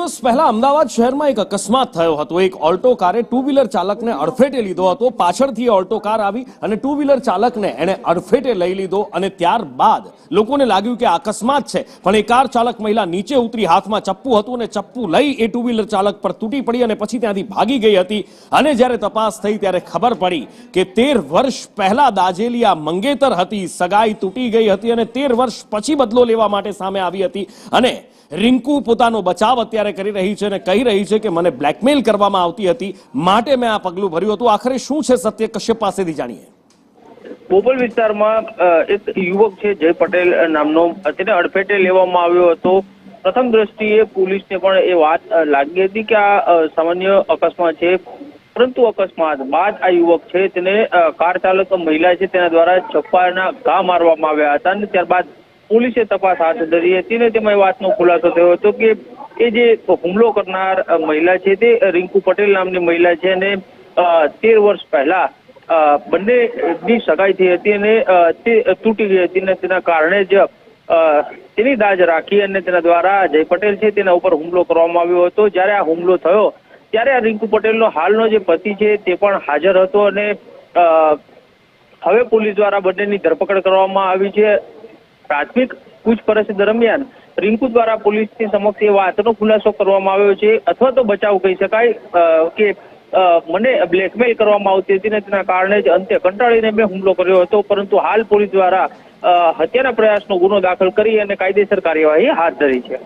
દિવસ પહેલા અમદાવાદ શહેરમાં એક અકસ્માત થયો હતો। એક ઓલ્ટો કારે ટુ વ્હીલર ચાલકને અડફેટે લીધો હતો। પાછળથી ઓલ્ટો કાર આવી અને ટુ વ્હીલર ચાલકને એણે અડફેટે લઈ લીધો અને ત્યારબાદ લોકોને લાગ્યું કે અકસ્માત છે, પણ એ કાર ચાલક મહિલા નીચે ઉતરી, હાથમાં ચપ્પુ હતું અને ચપ્પુ લઈ એ ટુ વ્હીલર ચાલક પર તૂટી પડી અને પછી ત્યાંથી ભાગી ગઈ હતી। અને જ્યારે તપાસ થઈ ત્યારે ખબર પડી કે 13 વર્ષ પહેલા દાજેલી આ મંગેતર હતી, સગાઈ તૂટી ગઈ હતી અને 13 વર્ષ પછી બદલો લેવા માટે સામે આવી હતી। અને રિંકુ પોતાનો બચાવ અત્યારે કરી રહી છે અને કહી રહી છે કે મને બ્લેકમેલ કરવામાં આવતી હતી, માટે મેં આ પગલું ભર્યું હતું। આખરે શું છે સત્ય, કશ્યપ પાસેથી જાણીએ। બોપલ વિસ્તારમાં એક યુવક છે જય પટેલ નામનો, તેને અડફેટે લેવામાં આવ્યો હતો। પ્રથમ દ્રષ્ટિએ પોલીસને પણ એ વાત લાગી હતી કે આ સામાન્ય અકસ્માત છે, પરંતુ અકસ્માત બાદ આ યુવક છે તેને કાર ચાલક મહિલા છે તેના દ્વારા ચપ્પાના ઘા મારવામાં આવ્યા હતા અને ત્યારબાદ પોલીસે તપાસ હાથ ધરી હતી ને તેમાં એ વાતનો ખુલાસો થયો હતો કે એ જે હુમલો કરનાર મહિલા છે તે રિંકુ પટેલ નામની મહિલા છે અને 13 વર્ષ પહેલા બંનેની સગાઈ થઈ હતી અને તે તૂટી ગઈ હતી અને તેના કારણે જ તેની દાજ રાખી અને તેના દ્વારા જય પટેલ છે તેના ઉપર હુમલો કરવામાં આવ્યો હતો। જ્યારે આ હુમલો થયો ત્યારે આ રિંકુ પટેલનો હાલનો જે પતિ છે તે પણ હાજર હતો અને હવે પોલીસ દ્વારા બંનેની ધરપકડ કરવામાં આવી છે। પ્રાથમિક પૂછપરછ દરમિયાન રિંકુ દ્વારા પોલીસની સમક્ષ એ વાતનો ખુલાસો કરવામાં આવ્યો છે, અથવા તો બચાવ કહી શકાય કે મને બ્લેકમેલ કરવામાં આવતી હતી ને તેના કારણે જ અંતે કંટાળીને મેં હુમલો કર્યો હતો, પરંતુ હાલ પોલીસ દ્વારા હત્યાના પ્રયાસનો ગુનો દાખલ કરી અને કાયદેસર કાર્યવાહી હાથ ધરી છે।